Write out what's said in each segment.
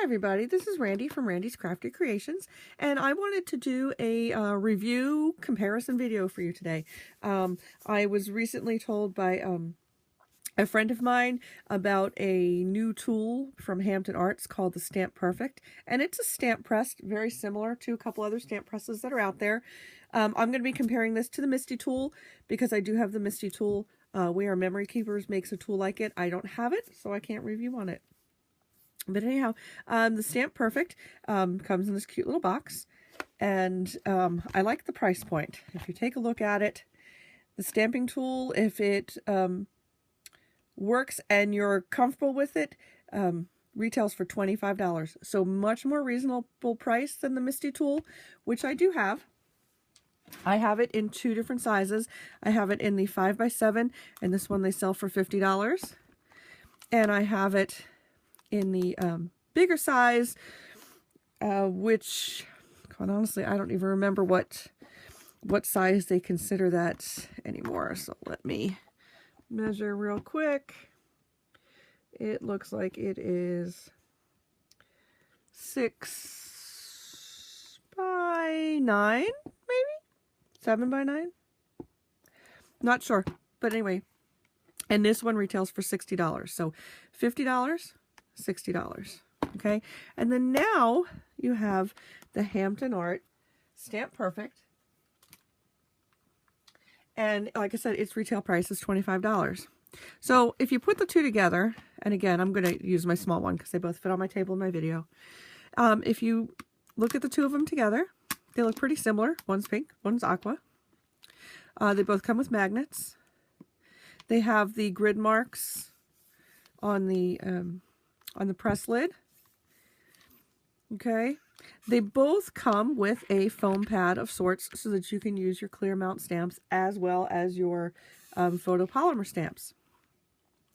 everybody, this is Randy from Randy's Crafty Creations, and I wanted to do a review comparison video for you today. I was recently told by a friend of mine about a new tool from Hampton Arts called the Stamp Perfect, and it's a stamp press very similar to a couple other stamp presses that are out there. I'm going to be comparing this to the Misti tool because I do have the Misti tool. We Are Memory Keepers makes a tool like it. I don't have it, so I can't review on it. But anyhow, the Stamp Perfect comes in this cute little box, and I like the price point. If you take a look at it, the stamping tool, if it works and you're comfortable with it, retails for $25. So much more reasonable price than the Misti tool, which I do have. I have it in two different sizes. I have it in the 5x7, and this one they sell for $50. And I have it in the bigger size, which, quite honestly, I don't even remember what size they consider that anymore. So let me measure real quick. It looks like it is 6x9, maybe 7x9. Not sure, but anyway. And this one retails for $60. So $50. $60. Okay, and then now you have the Hampton Art Stamp Perfect, and like I said, its retail price is $25. So if you put the two together, and again, I'm going to use my small one because they both fit on my table in my video. If you look at the two of them together, they look pretty similar. One's pink, one's aqua. They both come with magnets. They have the grid marks on the press lid. Okay, they both come with a foam pad of sorts so that you can use your clear mount stamps as well as your photopolymer stamps.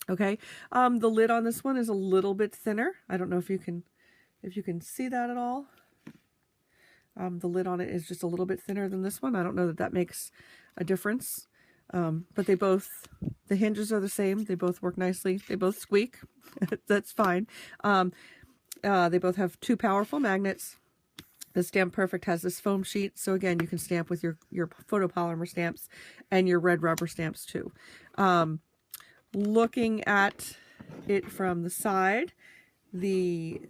Okay, the lid on this one is a little bit thinner. I don't know if you can see that at all. The lid on it is just a little bit thinner than this one. I don't know that that makes a difference. But the hinges are the same. They both work nicely. They both squeak. That's fine. They both have two powerful magnets. The Stamp Perfect has this foam sheet. So again, you can stamp with your photopolymer stamps and your red rubber stamps too. Looking at it from the side, the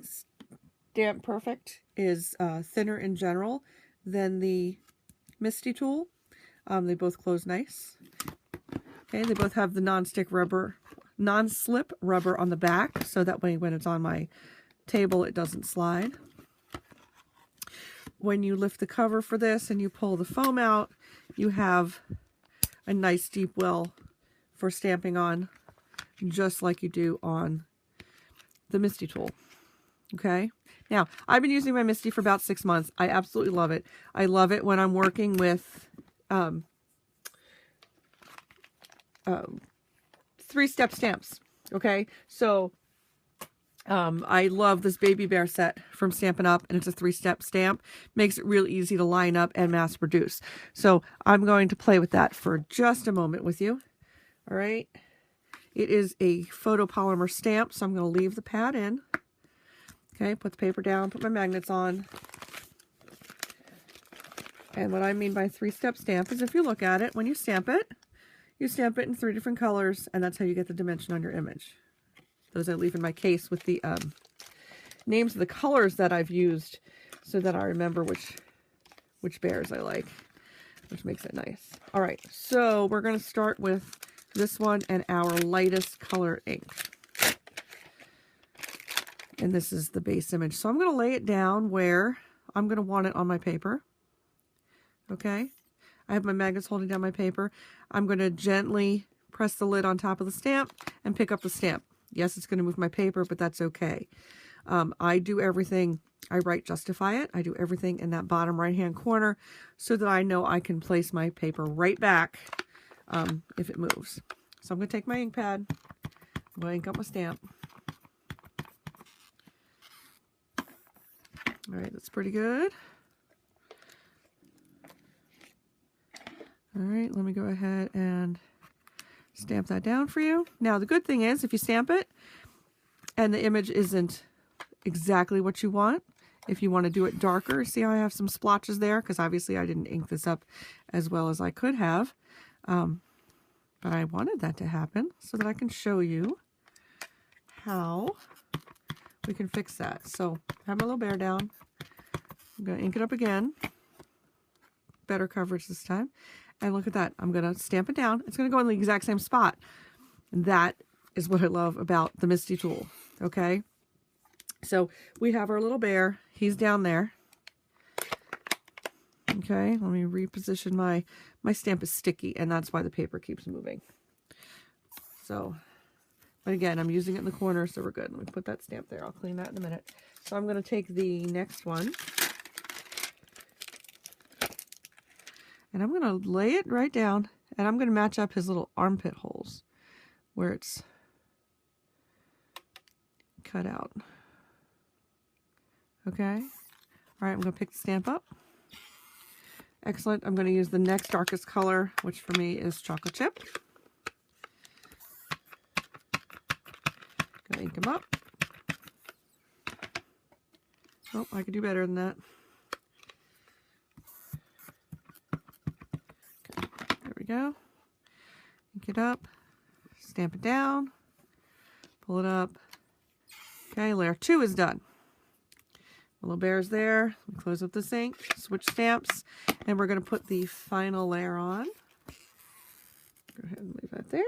Stamp Perfect is thinner in general than the Misti tool. They both close nice. Okay, they both have the non-slip rubber on the back, so that way when it's on my table it doesn't slide. When you lift the cover for this and you pull the foam out, you have a nice deep well for stamping on, just like you do on the Misti tool. Okay, now I've been using my Misti for about 6 months. I absolutely love it. I love it when I'm working with three-step stamps. Okay, so I love this baby bear set from Stampin' Up, and it's a 3-step stamp. Makes it real easy to line up and mass produce. So I'm going to play with that for just a moment with you. All right, it is a photopolymer stamp, so I'm going to leave the pad in. Okay, put the paper down, put my magnets on. And what I mean by 3-step stamp is if you look at it, when you stamp it in 3 different colors, and that's how you get the dimension on your image. Those I leave in my case with the names of the colors that I've used so that I remember which bears I like, which makes it nice. All right, so we're going to start with this one and our lightest color ink. And this is the base image. So I'm going to lay it down where I'm going to want it on my paper. Okay, I have my magnets holding down my paper. I'm going to gently press the lid on top of the stamp and pick up the stamp. Yes, it's going to move my paper, but that's okay. I do everything. I write justify it. I do everything in that bottom right-hand corner so that I know I can place my paper right back if it moves. So I'm going to take my ink pad. I'm going to ink up my stamp. All right, that's pretty good. All right, let me go ahead and stamp that down for you. Now, the good thing is if you stamp it and the image isn't exactly what you want. If you want to do it darker, see how I have some splotches there? Because obviously I didn't ink this up as well as I could have. But I wanted that to happen so that I can show you how we can fix that. So I have my little bear down. I'm going to ink it up again. Better coverage this time. And look at that. I'm going to stamp it down. It's going to go in the exact same spot. And that is what I love about the Misti tool. Okay. So we have our little bear. He's down there. Okay. Let me reposition my stamp is sticky, and that's why the paper keeps moving. So, but again, I'm using it in the corner, so we're good. Let me put that stamp there. I'll clean that in a minute. So I'm going to take the next one. And I'm going to lay it right down, and I'm going to match up his little armpit holes where it's cut out. Okay. All right, I'm going to pick the stamp up. Excellent. I'm going to use the next darkest color, which for me is chocolate chip. Going to ink them up. Oh, I could do better than that. Okay, there we go. Ink it up. Stamp it down. Pull it up. Okay, layer 2 is done. Little bear's there. Close up the ink, switch stamps, and we're going to put the final layer on. Go ahead and leave that there.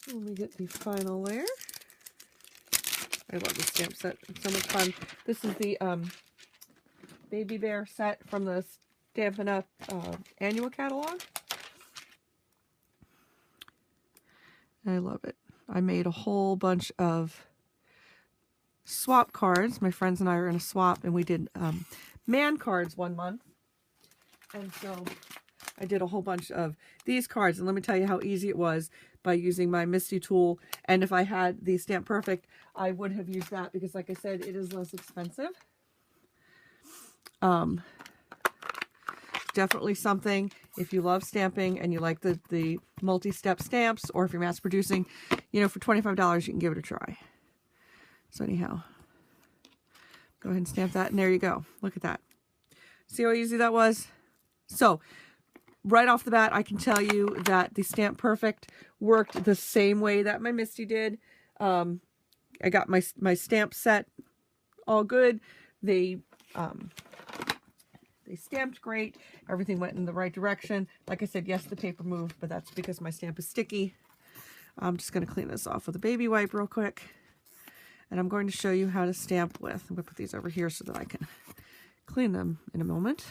Let me get the final layer. I love this stamp set. It's so much fun. This is the baby bear set from the Stampin' annual catalog. I love it. I made a whole bunch of swap cards. My friends and I are in a swap, and we did man cards one month. And so I did a whole bunch of these cards, and let me tell you how easy it was by using my Misti tool. And if I had the Stamp Perfect, I would have used that because, like I said, it is less expensive. Definitely something, if you love stamping and you like the multi-step stamps, or if you're mass producing, you know, for $25 you can give it a try. So anyhow, go ahead and stamp that, and there you go. Look at that. See how easy that was? So right off the bat, I can tell you that the Stamp Perfect worked the same way that my Misti did. I got my stamp set all good. They stamped great. Everything went in the right direction. Like I said, yes, the paper moved, but that's because my stamp is sticky. I'm just going to clean this off with a baby wipe real quick. And I'm going to show you how to stamp with. I'm going to put these over here so that I can clean them in a moment.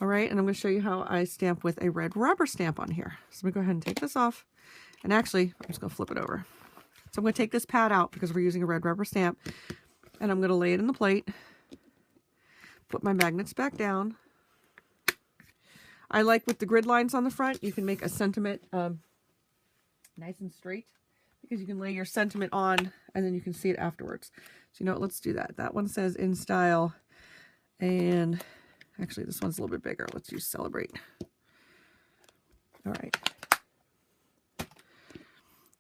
All right, and I'm going to show you how I stamp with a red rubber stamp on here. So I'm going to go ahead and take this off. And actually, I'm just going to flip it over. So I'm going to take this pad out because we're using a red rubber stamp. And I'm going to lay it in the plate. Put my magnets back down. I like with the grid lines on the front, you can make a sentiment nice and straight, because you can lay your sentiment on and then you can see it afterwards. So you know what, let's do that. That one says In Style, and actually this one's a little bit bigger. Let's use Celebrate. All right.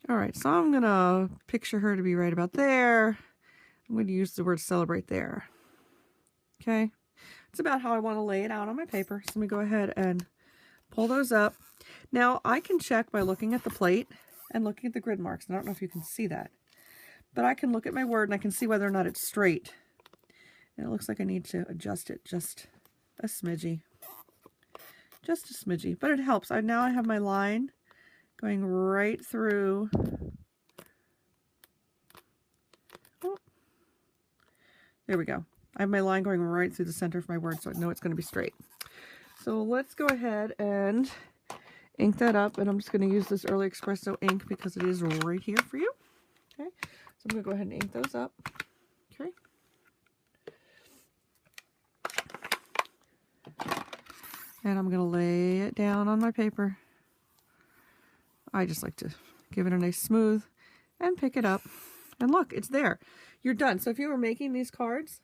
All right, so I'm gonna picture her to be right about there. I'm going to use the word Celebrate there. Okay, it's about how I want to lay it out on my paper. So let me go ahead and pull those up. Now I can check by looking at the plate and looking at the grid marks. I don't know if you can see that, but I can look at my word and I can see whether or not it's straight. And it looks like I need to adjust it just a smidgy. Just a smidgy, but it helps. Now I have my line going right through. Oh, there we go. I have my line going right through the center of my word, so I know it's going to be straight. So let's go ahead and ink that up, and I'm just going to use this Early Espresso ink because it is right here for you. Okay, so I'm going to go ahead and ink those up. Okay. And I'm going to lay it down on my paper. I just like to give it a nice smooth and pick it up. And look, it's there. You're done. So if you were making these cards,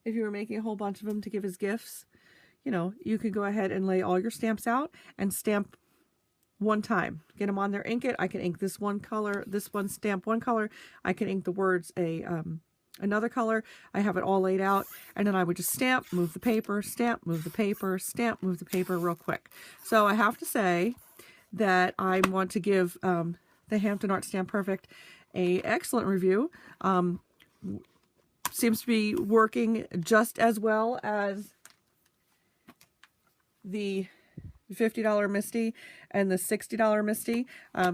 if you were making a whole bunch of them to give as gifts, you know, you could go ahead and lay all your stamps out and stamp one time. Get them on there, ink it. I can ink this one color, this one stamp one color. I can ink the words another color. I have it all laid out, and then I would just stamp, move the paper, stamp, move the paper, stamp, move the paper real quick. So I have to say that I want to give the Hampton Art Stamp Perfect a excellent review. Seems to be working just as well as the $50 Misti and the $60 Misti.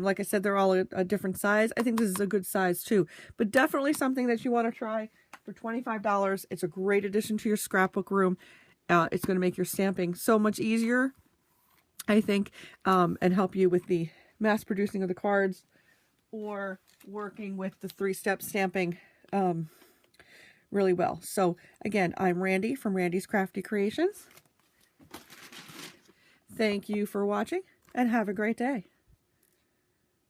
Like I said, they're all a different size. I think this is a good size too, but definitely something that you want to try for $25. It's a great addition to your scrapbook room. It's going to make your stamping so much easier, I think, and help you with the mass producing of the cards or working with the 3-step stamping really well. So again, I'm Randy from Randy's Crafty Creations. Thank you for watching, and have a great day.